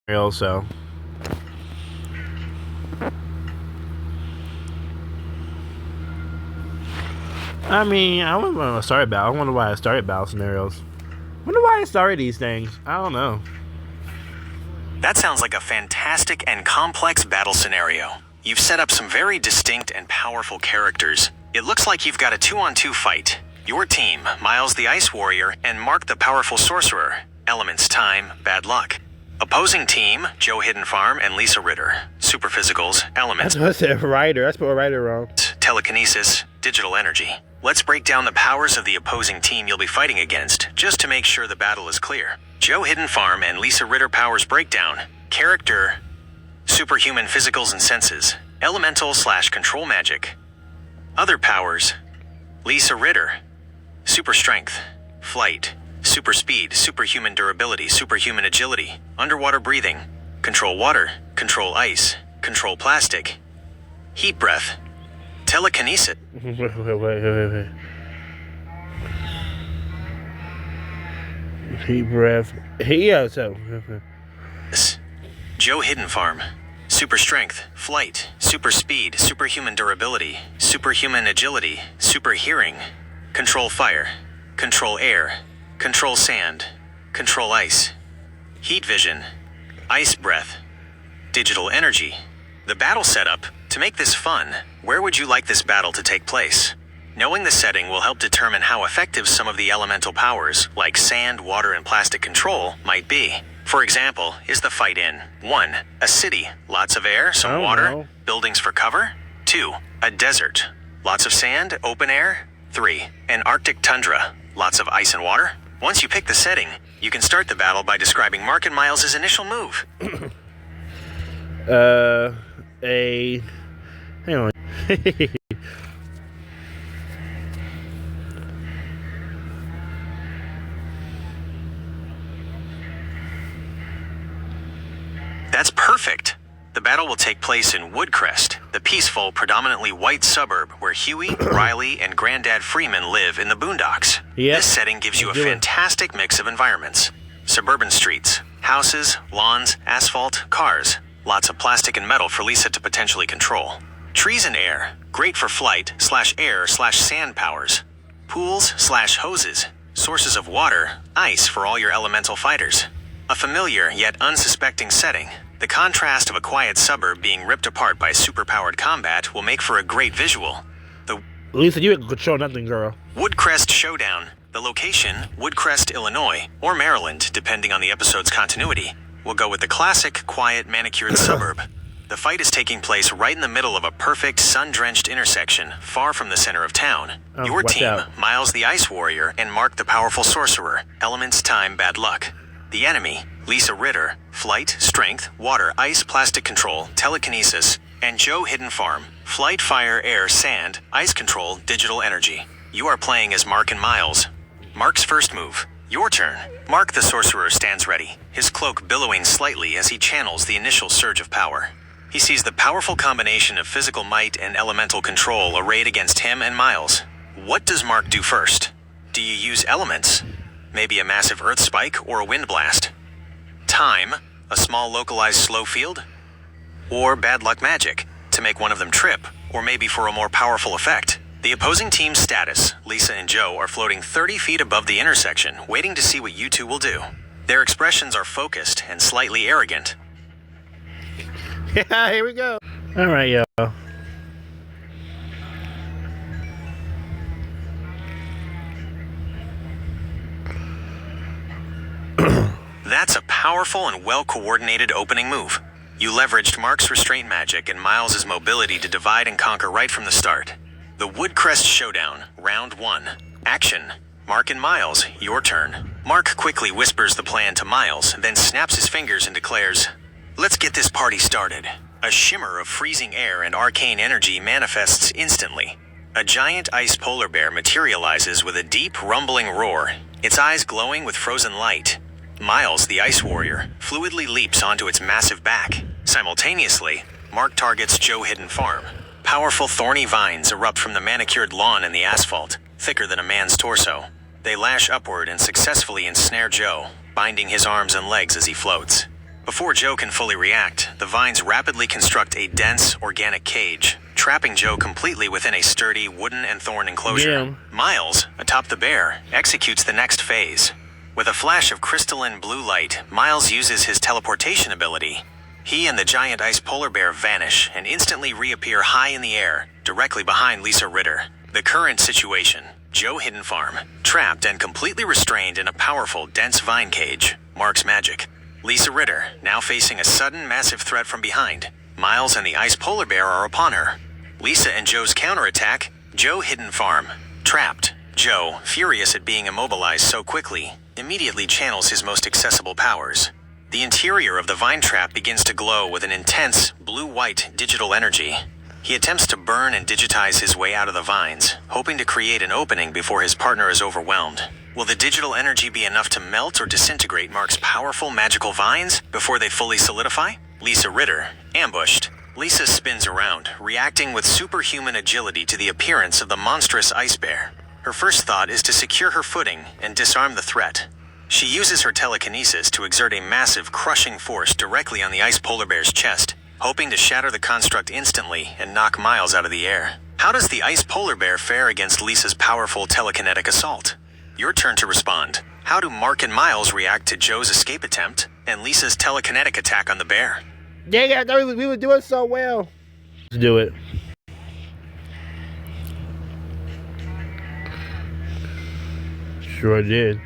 so. I mean, I wouldn't want to start battle. I wonder why I started battle scenarios. I wonder why I started these things. I don't know. That sounds like a fantastic and complex battle scenario. You've set up some very distinct and powerful characters. It looks like you've got a 2-on-2 fight. Your team, Miles the Ice Warrior and Mark the Powerful Sorcerer. Elements, time, bad luck. Opposing team, Joe Hidden Farm and Lisa Ritter. Super physicals, elements. I said writer. I spelled writer wrong. Telekinesis, digital energy. Let's break down the powers of the opposing team you'll be fighting against, just to make sure the battle is clear. Joe Hidden Farm and Lisa Ritter powers breakdown. Character, superhuman physicals and senses. Elemental/control magic. Other powers, Lisa Ritter. Super strength, flight, super speed, superhuman durability, superhuman agility, underwater breathing, control water, control ice, control plastic, heat breath, telekinesis. Wait. Heat breath. Joe Hidden Farm. Super strength, flight, super speed, superhuman durability, superhuman agility, super hearing, control fire, control air, control sand, control ice, heat vision, ice breath, digital energy. The battle setup. To make this fun, where would you like this battle to take place? Knowing the setting will help determine how effective some of the elemental powers, like sand, water, and plastic control, might be. For example, is the fight in 1. A city, lots of air, some water, buildings for cover? 2. A desert, lots of sand, open air? 3. An Arctic tundra, lots of ice and water? Once you pick the setting, you can start the battle by describing Mark and Miles' initial move. Hang on. That's perfect. The battle will take place in Woodcrest, the peaceful, predominantly white suburb where Huey, Riley, and Granddad Freeman live in the boondocks. Yep. This setting gives you a fantastic mix of environments. Suburban streets, houses, lawns, asphalt, cars. Lots of plastic and metal for Lisa to potentially control. Trees and air, great for flight/air/sand powers. Pools/hoses, sources of water, ice for all your elemental fighters. A familiar yet unsuspecting setting. The contrast of a quiet suburb being ripped apart by superpowered combat will make for a great visual. The Lisa, you ain't gonna control nothing, girl. Woodcrest Showdown. The location, Woodcrest, Illinois, or Maryland, depending on the episode's continuity. We'll go with the classic, quiet, manicured suburb. The fight is taking place right in the middle of a perfect, sun-drenched intersection, far from the center of town. Your team, Miles the Ice Warrior and Mark the Powerful Sorcerer. Elements, time, bad luck. The enemy, Lisa Ritter, flight, strength, water, ice, plastic control, telekinesis, and Joe Hidden Farm, flight, fire, air, sand, ice control, digital energy. You are playing as Mark and Miles. Mark's first move. Your turn. Mark the Sorcerer stands ready, his cloak billowing slightly as he channels the initial surge of power. He sees the powerful combination of physical might and elemental control arrayed against him and Miles. What does Mark do first? Do you use elements? Maybe a massive earth spike or a wind blast? Time, a small localized slow field? Or bad luck magic, to make one of them trip, or maybe for a more powerful effect? The opposing team's status, Lisa and Joe, are floating 30 feet above the intersection, waiting to see what you two will do. Their expressions are focused and slightly arrogant. Yeah, here we go. All right, yo. That's a powerful and well-coordinated opening move. You leveraged Mark's restraint magic and Miles' mobility to divide and conquer right from the start. The Woodcrest Showdown, Round 1. Action. Mark and Miles, your turn. Mark quickly whispers the plan to Miles, then snaps his fingers and declares, "Let's get this party started." A shimmer of freezing air and arcane energy manifests instantly. A giant ice polar bear materializes with a deep, rumbling roar, its eyes glowing with frozen light. Miles, the Ice Warrior, fluidly leaps onto its massive back. Simultaneously, Mark targets Joe Hidden Farm. Powerful thorny vines erupt from the manicured lawn and the asphalt, thicker than a man's torso. They lash upward and successfully ensnare Joe, binding his arms and legs as he floats. Before Joe can fully react, the vines rapidly construct a dense, organic cage, trapping Joe completely within a sturdy wooden and thorn enclosure. Yeah. Miles, atop the bear, executes the next phase. With a flash of crystalline blue light, Miles uses his teleportation ability. He and the giant ice polar bear vanish and instantly reappear high in the air, directly behind Lisa Ritter. The current situation: Joe Hidden Farm, trapped and completely restrained in a powerful, dense vine cage. Mark's magic. Lisa Ritter, now facing a sudden, massive threat from behind. Miles and the ice polar bear are upon her. Lisa and Joe's counterattack. Joe Hidden Farm, trapped. Joe, furious at being immobilized so quickly, immediately channels his most accessible powers. The interior of the vine trap begins to glow with an intense, blue-white digital energy. He attempts to burn and digitize his way out of the vines, hoping to create an opening before his partner is overwhelmed. Will the digital energy be enough to melt or disintegrate Mark's powerful magical vines before they fully solidify? Lisa Ritter, ambushed. Lisa spins around, reacting with superhuman agility to the appearance of the monstrous ice bear. Her first thought is to secure her footing and disarm the threat. She uses her telekinesis to exert a massive, crushing force directly on the ice polar bear's chest, hoping to shatter the construct instantly and knock Miles out of the air. How does the ice polar bear fare against Lisa's powerful telekinetic assault? Your turn to respond. How do Mark and Miles react to Joe's escape attempt and Lisa's telekinetic attack on the bear? Dang it, I thought we were doing so well. Let's do it. Sure did.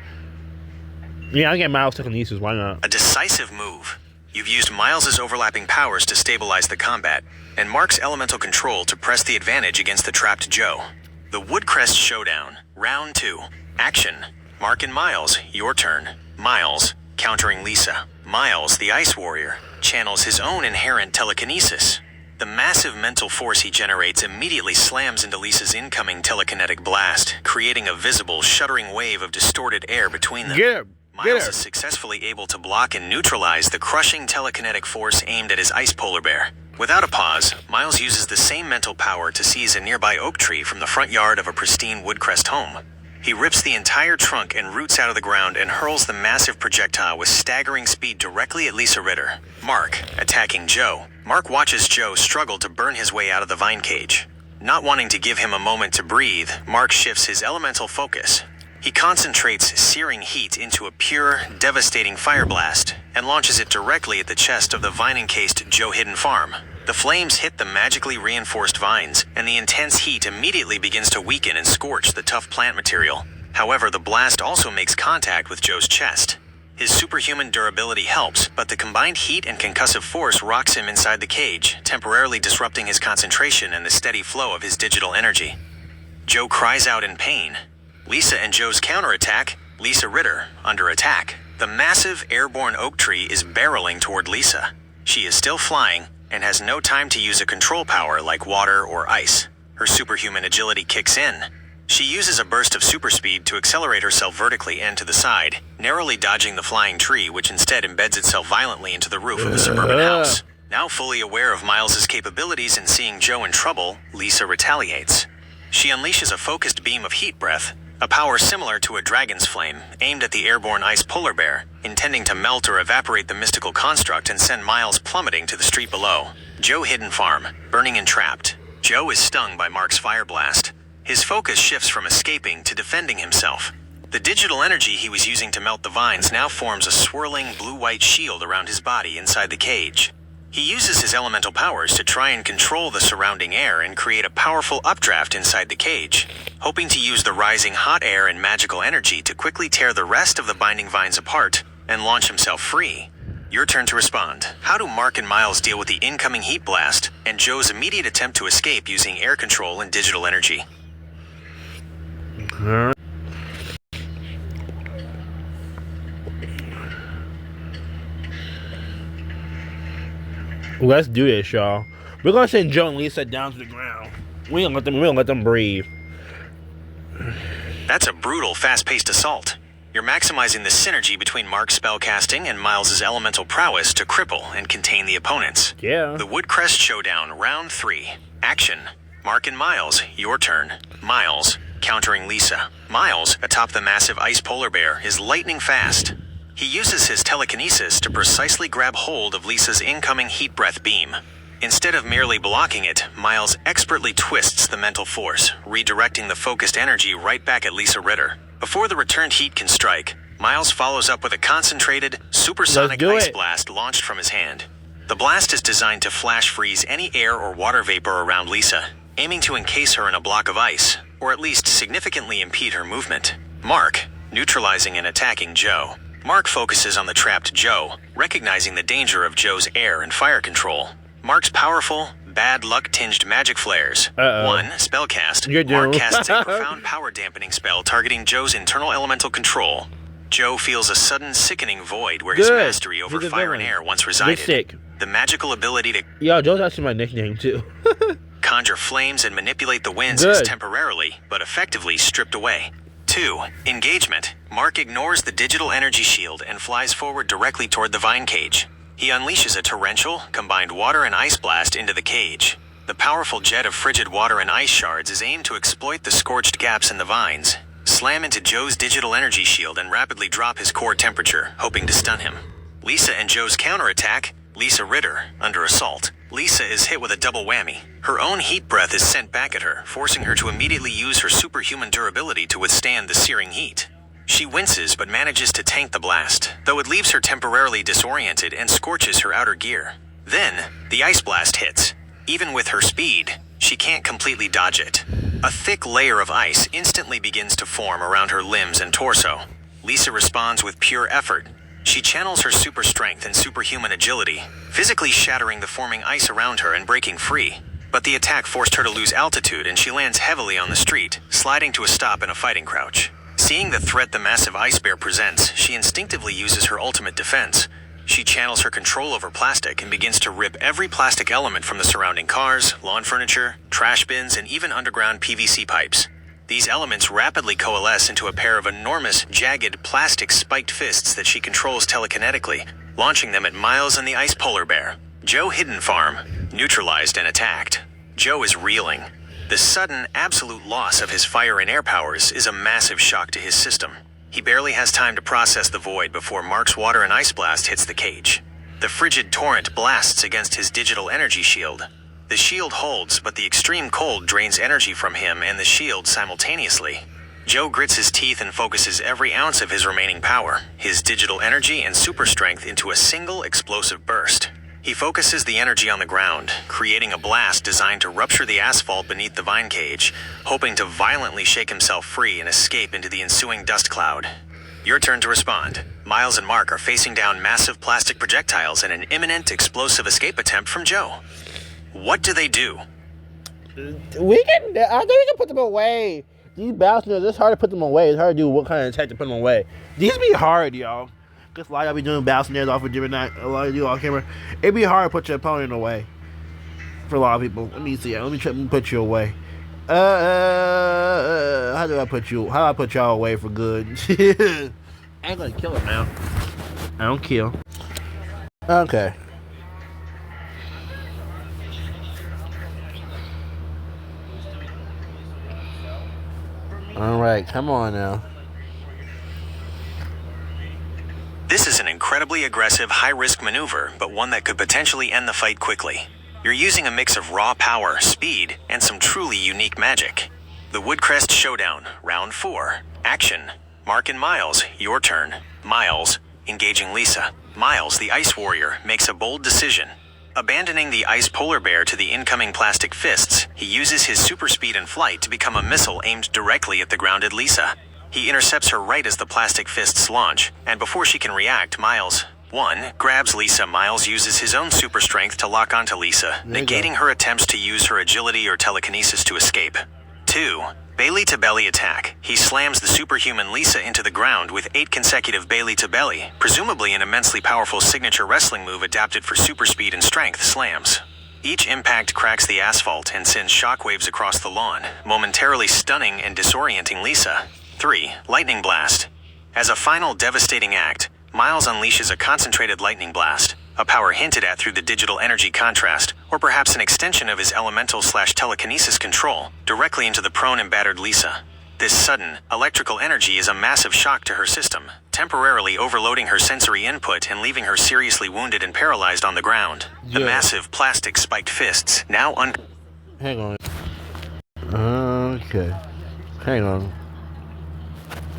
Yeah, I get Miles telekinesis, why not? A decisive move. You've used Miles' overlapping powers to stabilize the combat, and Mark's elemental control to press the advantage against the trapped Joe. The Woodcrest Showdown, Round 2. Action. Mark and Miles, your turn. Miles, countering Lisa. Miles, the Ice Warrior, channels his own inherent telekinesis. The massive mental force he generates immediately slams into Lisa's incoming telekinetic blast, creating a visible, shuddering wave of distorted air between them. Get him! Miles is successfully able to block and neutralize the crushing telekinetic force aimed at his ice polar bear. Without a pause, Miles uses the same mental power to seize a nearby oak tree from the front yard of a pristine Woodcrest home. He rips the entire trunk and roots out of the ground and hurls the massive projectile with staggering speed directly at Lisa Ritter. Mark, attacking Joe. Mark watches Joe struggle to burn his way out of the vine cage. Not wanting to give him a moment to breathe, Mark shifts his elemental focus. He concentrates searing heat into a pure, devastating fire blast and launches it directly at the chest of the vine-encased Joe Hidden Farm. The flames hit the magically reinforced vines, and the intense heat immediately begins to weaken and scorch the tough plant material. However, the blast also makes contact with Joe's chest. His superhuman durability helps, but the combined heat and concussive force rocks him inside the cage, temporarily disrupting his concentration and the steady flow of his digital energy. Joe cries out in pain. Lisa and Joe's counterattack. Lisa Ritter, under attack. The massive airborne oak tree is barreling toward Lisa. She is still flying and has no time to use a control power like water or ice. Her superhuman agility kicks in. She uses a burst of super speed to accelerate herself vertically and to the side, narrowly dodging the flying tree, which instead embeds itself violently into the roof of the suburban house. Now fully aware of Miles' capabilities and seeing Joe in trouble, Lisa retaliates. She unleashes a focused beam of heat breath, a power similar to a dragon's flame, aimed at the airborne ice polar bear, intending to melt or evaporate the mystical construct and send Miles plummeting to the street below. Joe Hidden Farm, burning and trapped. Joe is stung by Mark's fire blast. His focus shifts from escaping to defending himself. The digital energy he was using to melt the vines now forms a swirling blue-white shield around his body inside the cage. He uses his elemental powers to try and control the surrounding air and create a powerful updraft inside the cage, hoping to use the rising hot air and magical energy to quickly tear the rest of the binding vines apart and launch himself free. Your turn to respond. How do Mark and Miles deal with the incoming heat blast and Joe's immediate attempt to escape using air control and digital energy? Let's do this, y'all. We're gonna send Joe and Lisa down to the ground. We gonna let them breathe. That's a brutal, fast-paced assault. You're maximizing the synergy between Mark's spellcasting and Miles' elemental prowess to cripple and contain the opponents. Yeah. The Woodcrest Showdown, Round 3. Action. Mark and Miles, your turn. Miles, countering Lisa. Miles, atop the massive ice polar bear, is lightning fast. He uses his telekinesis to precisely grab hold of Lisa's incoming heat breath beam. Instead of merely blocking it, Miles expertly twists the mental force, redirecting the focused energy right back at Lisa Ritter. Before the returned heat can strike, Miles follows up with a concentrated, supersonic ice blast launched from his hand. The blast is designed to flash freeze any air or water vapor around Lisa, aiming to encase her in a block of ice, or at least significantly impede her movement. Mark, neutralizing and attacking Joe. Mark focuses on the trapped Joe, recognizing the danger of Joe's air and fire control. Mark's powerful, bad luck-tinged magic flares. One, spellcast. Mark casts a profound power-dampening spell targeting Joe's internal elemental control. Joe feels a sudden sickening void where his mastery over fire and air once resided. The magical ability to... Yo, Joe's actually my nickname, too. conjure flames and manipulate the winds is temporarily, but effectively stripped away. 2. Engagement. Mark ignores the digital energy shield and flies forward directly toward the vine cage. He unleashes a torrential, combined water and ice blast into the cage. The powerful jet of frigid water and ice shards is aimed to exploit the scorched gaps in the vines, slam into Joe's digital energy shield and rapidly drop his core temperature, hoping to stun him. Lisa and Joe's counterattack, Lisa Ritter, under assault. Lisa is hit with a double whammy. Her own heat breath is sent back at her, forcing her to immediately use her superhuman durability to withstand the searing heat. She winces but manages to tank the blast, though it leaves her temporarily disoriented and scorches her outer gear. Then, the ice blast hits. Even with her speed, she can't completely dodge it. A thick layer of ice instantly begins to form around her limbs and torso. Lisa responds with pure effort. She channels her super strength and superhuman agility, physically shattering the forming ice around her and breaking free. But the attack forced her to lose altitude and she lands heavily on the street, sliding to a stop in a fighting crouch. Seeing the threat the massive ice bear presents, she instinctively uses her ultimate defense. She channels her control over plastic and begins to rip every plastic element from the surrounding cars, lawn furniture, trash bins, and even underground PVC pipes. These elements rapidly coalesce into a pair of enormous, jagged, plastic-spiked fists that she controls telekinetically, launching them at Miles and the ice polar bear. Joe Hidden Farm, neutralized and attacked. Joe is reeling. The sudden, absolute loss of his fire and air powers is a massive shock to his system. He barely has time to process the void before Mark's water and ice blast hits the cage. The frigid torrent blasts against his digital energy shield. The shield holds, but the extreme cold drains energy from him and the shield simultaneously. Joe grits his teeth and focuses every ounce of his remaining power, his digital energy and super strength into a single explosive burst. He focuses the energy on the ground, creating a blast designed to rupture the asphalt beneath the vine cage, hoping to violently shake himself free and escape into the ensuing dust cloud. Your turn to respond. Miles and Mark are facing down massive plastic projectiles in an imminent explosive escape attempt from Joe. What do they do? I think we can put them away. These bastards, it's hard to put them away. It's hard to do what kind of attack to put them away. These be hard, y'all. Because a lot of y'all be doing bow snares off of Gemini. A lot of you off camera. It'd be hard to put your opponent away. For a lot of people. Let me see. Let me try to put you away. How do I put you? How do I put y'all away for good? I ain't gonna kill him now. I don't kill. Okay. Alright, come on now. This is an incredibly aggressive, high-risk maneuver, but one that could potentially end the fight quickly. You're using a mix of raw power, speed, and some truly unique magic. The Woodcrest Showdown, Round 4. Action. Mark and Miles, your turn. Miles, engaging Lisa. Miles, the Ice Warrior, makes a bold decision. Abandoning the ice polar bear to the incoming plastic fists, he uses his super speed and flight to become a missile aimed directly at the grounded Lisa. He intercepts her right as the plastic fists launch, and before she can react, Miles, 1. Grabs Lisa. Miles uses his own super strength to lock onto Lisa, negating her attempts to use her agility or telekinesis to escape. 2. Belly to belly attack. He slams the superhuman Lisa into the ground with 8 consecutive belly to belly, presumably an immensely powerful signature wrestling move adapted for super speed and strength slams. Each impact cracks the asphalt and sends shockwaves across the lawn, momentarily stunning and disorienting Lisa. 3. Lightning blast. As a final devastating act, Miles unleashes a concentrated lightning blast, a power hinted at through the digital energy contrast, or perhaps an extension of his elemental/telekinesis control, directly into the prone and battered Lisa. This sudden, electrical energy is a massive shock to her system, temporarily overloading her sensory input and leaving her seriously wounded and paralyzed on the ground. The massive plastic spiked fists now Hang on. Okay. Hang on.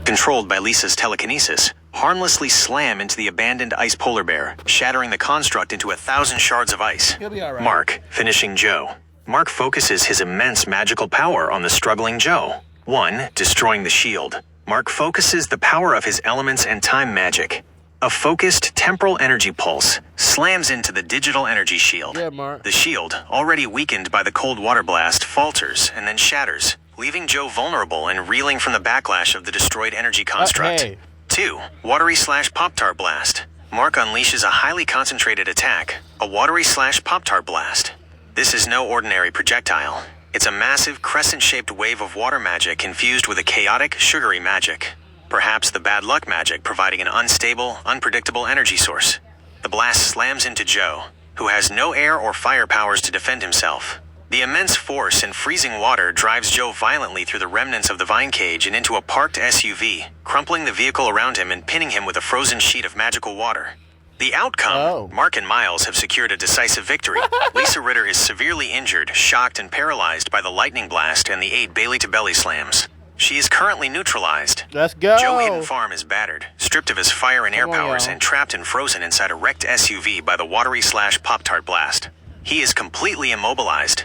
controlled by Lisa's telekinesis, harmlessly slam into the abandoned ice polar bear, shattering the construct into 1,000 shards of ice. He'll be all right. Mark, finishing Joe. Mark focuses his immense magical power on the struggling Joe. 1. Destroying the shield. Mark focuses the power of his elements and time magic. A focused temporal energy pulse slams into the digital energy shield. Yeah, Mark. The shield, already weakened by the cold water blast, falters and then shatters, leaving Joe vulnerable and reeling from the backlash of the destroyed energy construct. Hey. 2. Watery/Pop-Tart Blast. Mark unleashes a highly concentrated attack, a Watery/Pop-Tart Blast. This is no ordinary projectile. It's a massive crescent-shaped wave of water magic infused with a chaotic, sugary magic. Perhaps the bad luck magic providing an unstable, unpredictable energy source. The blast slams into Joe, who has no air or fire powers to defend himself. The immense force and freezing water drives Joe violently through the remnants of the vine cage and into a parked SUV, crumpling the vehicle around him and pinning him with a frozen sheet of magical water. The outcome, Mark and Miles have secured a decisive victory. Lisa Ritter is severely injured, shocked, and paralyzed by the lightning blast and the 8 belly-to-belly slams. She is currently neutralized. Let's go. Joe Hidden Farm is battered, stripped of his fire and air powers, and trapped and frozen inside a wrecked SUV by the Watery/Pop-Tart Blast. He is completely immobilized.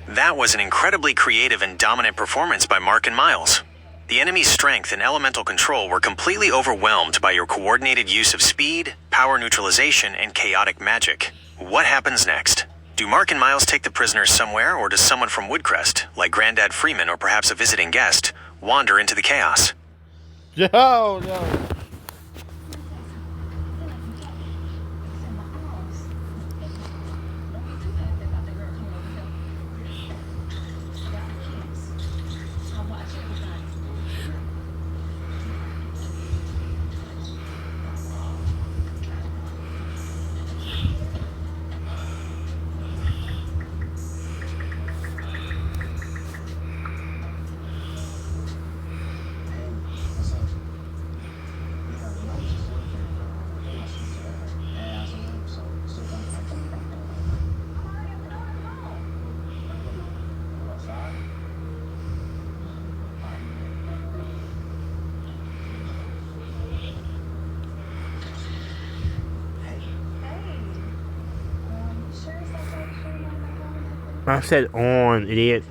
That was an incredibly creative and dominant performance by Mark and Miles. The enemy's strength and elemental control were completely overwhelmed by your coordinated use of speed, power neutralization, and chaotic magic. What happens next? Do Mark and Miles take the prisoners somewhere, or does someone from Woodcrest, like Granddad Freeman or perhaps a visiting guest, wander into the chaos? No. I said on, idiot.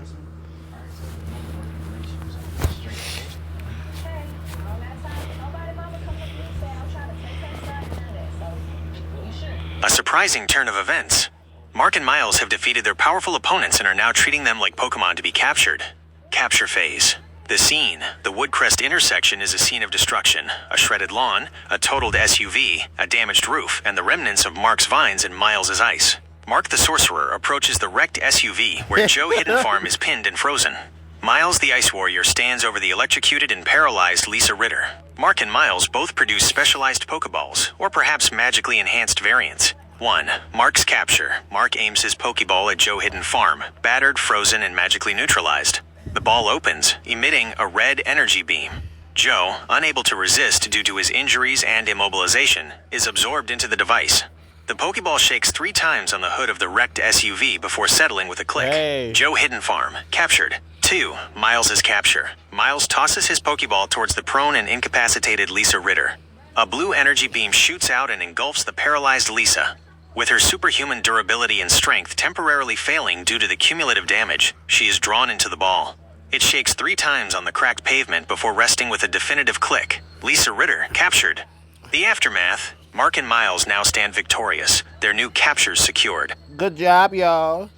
A surprising turn of events. Mark and Miles have defeated their powerful opponents and are now treating them like Pokemon to be captured. Capture phase. The scene, the Woodcrest intersection, is a scene of destruction. A shredded lawn, a totaled SUV, a damaged roof, and the remnants of Mark's vines and Miles' ice. Mark the Sorcerer approaches the wrecked SUV where Joe Hidden Farm is pinned and frozen. Miles the Ice Warrior stands over the electrocuted and paralyzed Lisa Ritter. Mark and Miles both produce specialized Pokeballs, or perhaps magically enhanced variants. 1. Mark's capture. Mark aims his Pokeball at Joe Hidden Farm, battered, frozen, and magically neutralized. The ball opens, emitting a red energy beam. Joe, unable to resist due to his injuries and immobilization, is absorbed into the device. The Pokeball shakes 3 times on the hood of the wrecked SUV before settling with a click. Hey. Joe Hidden Farm, captured. 2. Miles' capture. Miles tosses his Pokeball towards the prone and incapacitated Lisa Ritter. A blue energy beam shoots out and engulfs the paralyzed Lisa. With her superhuman durability and strength temporarily failing due to the cumulative damage, she is drawn into the ball. It shakes 3 times on the cracked pavement before resting with a definitive click. Lisa Ritter, captured. The aftermath. Mark and Miles now stand victorious, their new captures secured. Good job, y'all.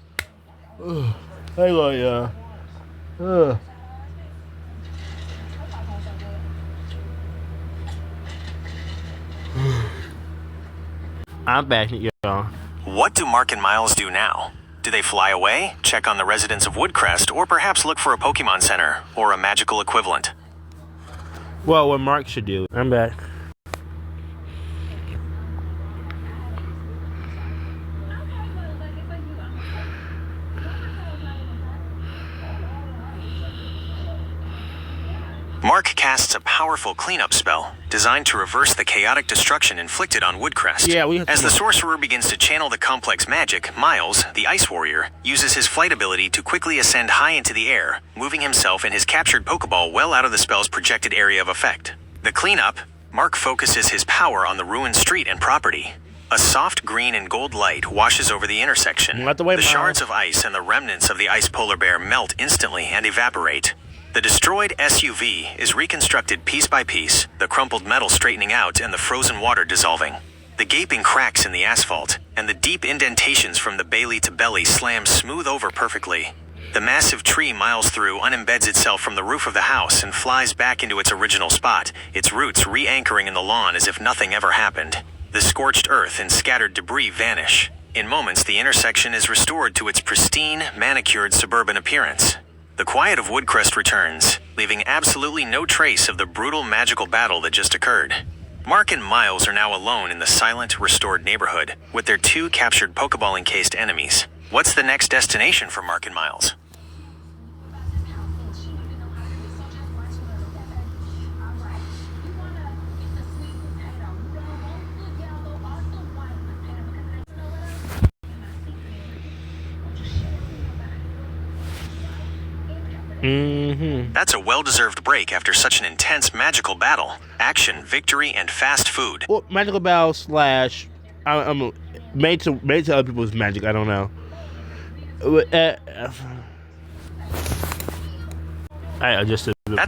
Hang on, y'all. I'm back, y'all. What do Mark and Miles do now? Do they fly away, check on the residents of Woodcrest, or perhaps look for a Pokemon Center or a magical equivalent? Well, what Mark should do. I'm back. Mark casts a powerful cleanup spell designed to reverse the chaotic destruction inflicted on Woodcrest. Yeah, As the sorcerer begins to channel the complex magic, Miles, the Ice Warrior, uses his flight ability to quickly ascend high into the air, moving himself and his captured Pokeball well out of the spell's projected area of effect. The cleanup, Mark focuses his power on the ruined street and property. A soft green and gold light washes over the intersection. The shards of ice and the remnants of the ice polar bear melt instantly and evaporate. The destroyed SUV is reconstructed piece by piece, the crumpled metal straightening out and the frozen water dissolving. The gaping cracks in the asphalt and the deep indentations from the Bailey to belly slam smooth over perfectly. The massive tree Miles through unembeds itself from the roof of the house and flies back into its original spot, its roots re-anchoring in the lawn as if nothing ever happened. The scorched earth and scattered debris vanish. In moments, the intersection is restored to its pristine, manicured suburban appearance. The quiet of Woodcrest returns, leaving absolutely no trace of the brutal magical battle that just occurred. Mark and Miles are now alone in the silent, restored neighborhood, with their 2 captured Pokeball-encased enemies. What's the next destination for Mark and Miles? That's a well-deserved break after such an intense magical battle. Action, victory, and fast food. Well, magical battle slash... I'm made to other people's magic. I don't know. That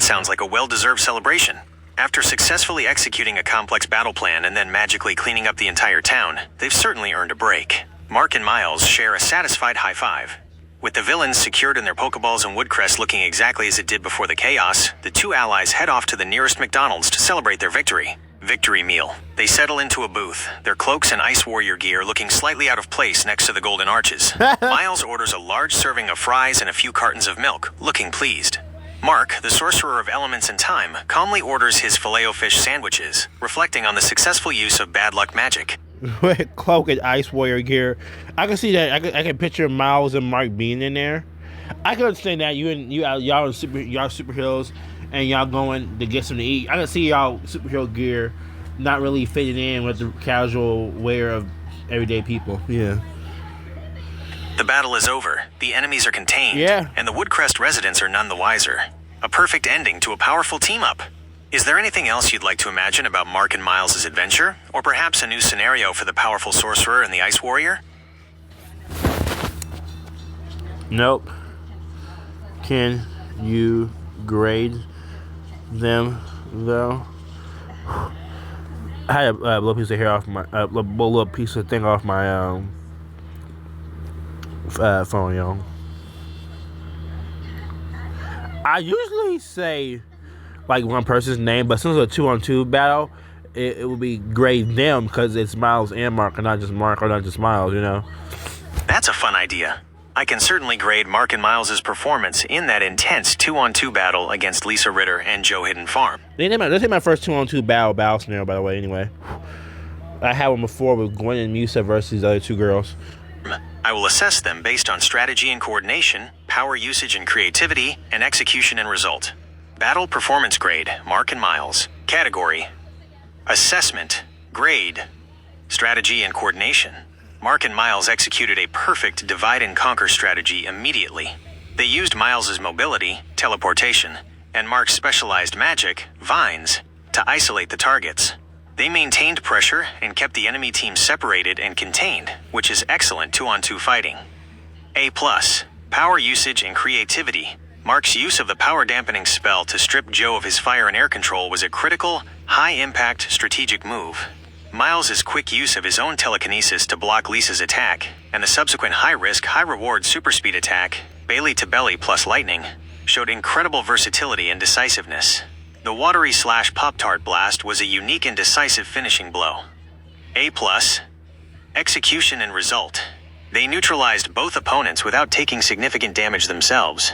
sounds like a well-deserved celebration. After successfully executing a complex battle plan and then magically cleaning up the entire town, they've certainly earned a break. Mark and Miles share a satisfied high five. With the villains secured in their Pokeballs and Woodcrest looking exactly as it did before the chaos, the 2 allies head off to the nearest McDonald's to celebrate their victory. Victory meal. They settle into a booth, their cloaks and Ice Warrior gear looking slightly out of place next to the golden arches. Miles orders a large serving of fries and a few cartons of milk, looking pleased. Mark, the sorcerer of elements and time, calmly orders his Filet-O-Fish sandwiches, reflecting on the successful use of bad luck magic. Cloak and Ice Warrior gear. I can see that. I can picture Miles and Mark being in there. I can understand that y'all superheroes and y'all going to get something to eat. I can see y'all superhero gear not really fitting in with the casual wear of everyday people. Yeah. The battle is over. The enemies are contained. Yeah. And the Woodcrest residents are none the wiser. A perfect ending to a powerful team-up. Is there anything else you'd like to imagine about Mark and Miles' adventure? Or perhaps a new scenario for the powerful sorcerer and the Ice Warrior? Nope. Can you grade them, though? I had a little piece of hair off my... little piece of thing off my phone, y'all. I usually say... like one person's name, but since it's a 2-on-2 battle, it would be grade them because it's Miles and Mark, and not just Mark or not just Miles, you know. That's a fun idea. I can certainly grade Mark and Miles' performance in that intense 2-on-2 battle against Lisa Ritter and Joe Hidden Farm. This is my first 2-on-2 battle scenario, by the way. Anyway, I had one before with Gwen and Musa versus the other 2 girls. I will assess them based on strategy and coordination, power usage and creativity, and execution and result. Battle performance grade, Mark and Miles. Category: assessment, grade, strategy and coordination. Mark and Miles executed a perfect divide and conquer strategy immediately. They used Miles' mobility, teleportation, and Mark's specialized magic, vines, to isolate the targets. They maintained pressure and kept the enemy team separated and contained, which is excellent 2-on-2 fighting. A+, power usage and creativity. Mark's use of the power dampening spell to strip Joe of his fire and air control was a critical, high-impact strategic move. Miles' quick use of his own telekinesis to block Lisa's attack, and the subsequent high-risk, high-reward super speed attack, Bailey to belly plus lightning, showed incredible versatility and decisiveness. The watery / Pop-Tart blast was a unique and decisive finishing blow. A+, execution and result. They neutralized both opponents without taking significant damage themselves.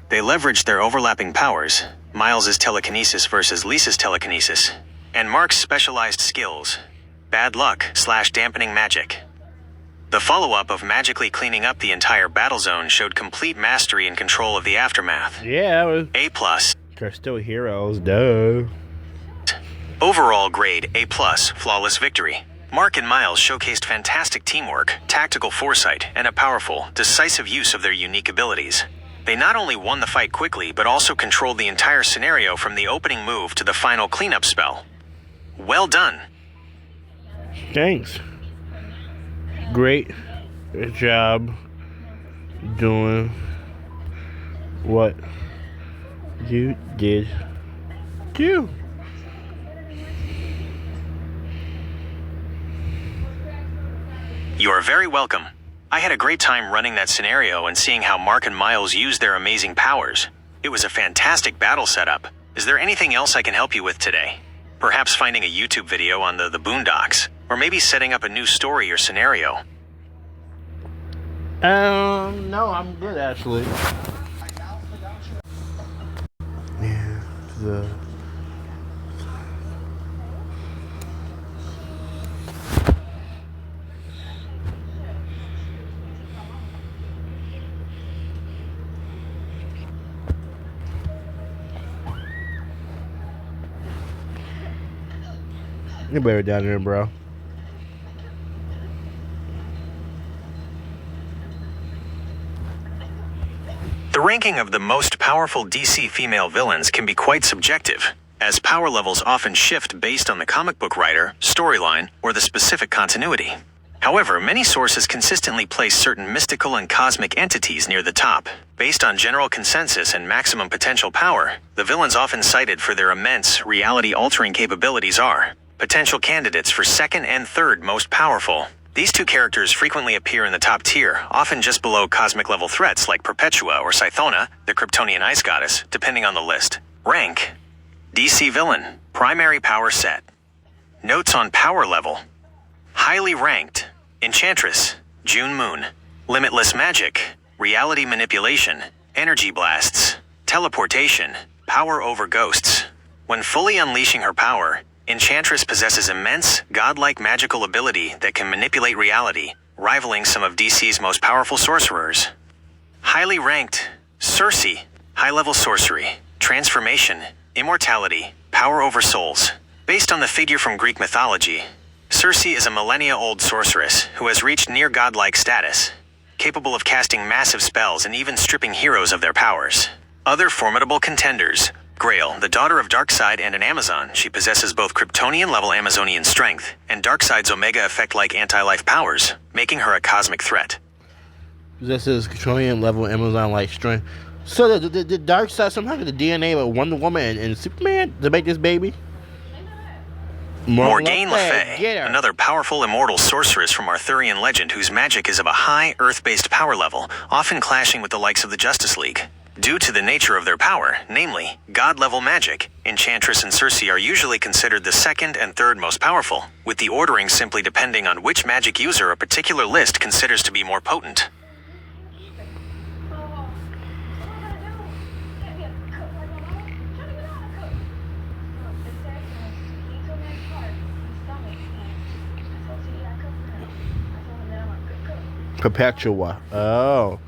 They leveraged their overlapping powers, Miles' telekinesis versus Lisa's telekinesis, and Mark's specialized skills, bad luck / dampening magic. The follow-up of magically cleaning up the entire battle zone showed complete mastery and control of the aftermath. Yeah, A+, They're still heroes, duh. Overall grade A+, flawless victory. Mark and Miles showcased fantastic teamwork, tactical foresight, and a powerful, decisive use of their unique abilities. They not only won the fight quickly, but also controlled the entire scenario from the opening move to the final cleanup spell. Well done. Thanks. Great job doing what you did do. You are very welcome. I had a great time running that scenario and seeing how Mark and Miles used their amazing powers. It was a fantastic battle setup. Is there anything else I can help you with today? Perhaps finding a YouTube video on the Boondocks, or maybe setting up a new story or scenario. No, I'm good actually. Yeah, you're better down there, bro. The ranking of the most powerful DC female villains can be quite subjective, as power levels often shift based on the comic book writer, storyline, or the specific continuity. However, many sources consistently place certain mystical and cosmic entities near the top. Based on general consensus and maximum potential power, the villains often cited for their immense, reality-altering capabilities are potential candidates for second and third most powerful. These two characters frequently appear in the top tier, often just below cosmic-level threats like Perpetua or Scythona, the Kryptonian ice goddess, depending on the list. Rank: DC Villain, Primary Power Set. Notes on Power Level: Highly Ranked, Enchantress, June Moon. Limitless Magic, Reality Manipulation, Energy Blasts, Teleportation, Power over Ghosts. When fully unleashing her power, Enchantress possesses immense, godlike magical ability that can manipulate reality, rivaling some of DC's most powerful sorcerers. Highly ranked, Circe, high-level sorcery, transformation, immortality, power over souls. Based on the figure from Greek mythology, Circe is a millennia-old sorceress who has reached near godlike status, capable of casting massive spells and even stripping heroes of their powers. Other formidable contenders: Grail, the daughter of Darkseid and an Amazon, she possesses both Kryptonian-level Amazonian strength and Darkseid's Omega Effect-like anti-life powers, making her a cosmic threat. This is Kryptonian level Amazon-like strength. So the Darkseid somehow got the DNA of Wonder Woman and Superman to make this baby? Morgaine Le Fay, another powerful immortal sorceress from Arthurian legend whose magic is of a high, earth-based power level, often clashing with the likes of the Justice League. Due to the nature of their power, namely, god-level magic, Enchantress and Circe are usually considered the second and third most powerful, with the ordering simply depending on which magic user a particular list considers to be more potent. Perpetua. Oh.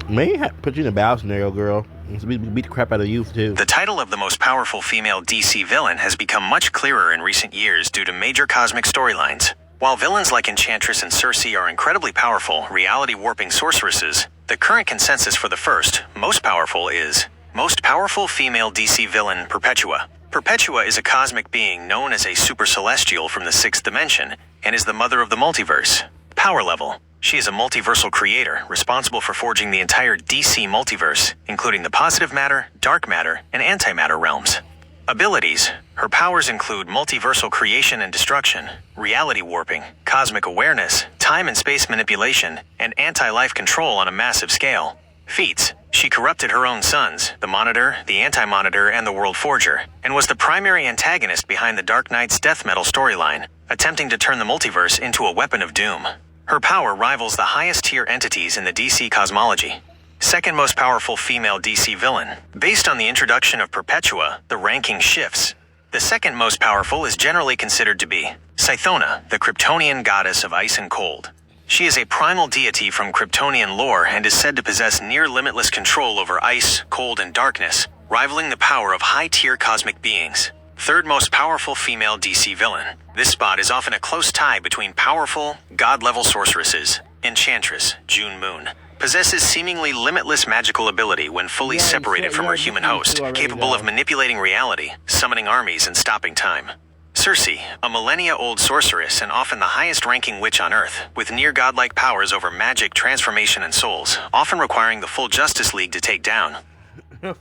May put you in a battle scenario, girl. Beat the crap out of you, too. The title of the most powerful female DC villain has become much clearer in recent years due to major cosmic storylines. While villains like Enchantress and Circe are incredibly powerful, reality-warping sorceresses, the current consensus for the first, most powerful, is most powerful female DC villain Perpetua. Perpetua is a cosmic being known as a super celestial from the sixth dimension and is the mother of the multiverse. Power level: she is a multiversal creator responsible for forging the entire DC multiverse, including the positive matter, dark matter, and antimatter realms. Abilities: her powers include multiversal creation and destruction, reality warping, cosmic awareness, time and space manipulation, and anti-life control on a massive scale. Feats: she corrupted her own sons, the Monitor, the Anti-Monitor, and the World Forger, and was the primary antagonist behind the Dark Knight's death metal storyline, attempting to turn the multiverse into a weapon of doom. Her power rivals the highest tier entities in the DC cosmology. Second most powerful female DC villain. Based on the introduction of Perpetua, the ranking shifts. The second most powerful is generally considered to be Scythona, the Kryptonian goddess of ice and cold. She is a primal deity from Kryptonian lore and is said to possess near-limitless control over ice, cold, and darkness, rivaling the power of high-tier cosmic beings. Third most powerful female DC villain. This spot is often a close tie between powerful, god-level sorceresses. Enchantress, June Moon, possesses seemingly limitless magical ability when fully separated from her human host, capable of manipulating reality, summoning armies, and stopping time. Circe, a millennia-old sorceress and often the highest-ranking witch on Earth, with near-godlike powers over magic, transformation, and souls, often requiring the full Justice League to take down.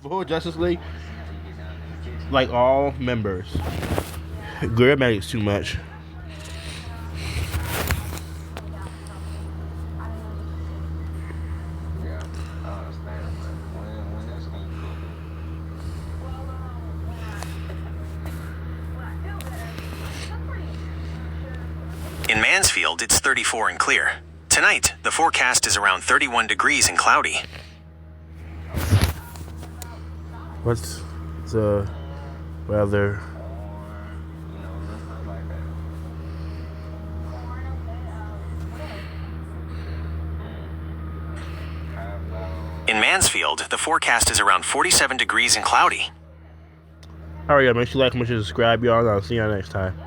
Full Justice League? Like all members. Girl magic's too much. In Mansfield, it's 34 and clear. Tonight, the forecast is around 31 degrees and cloudy. What's the weather? In Mansfield, the forecast is around 47 degrees and cloudy. Alright, make sure you like, make sure you subscribe, y'all, and I'll see y'all next time.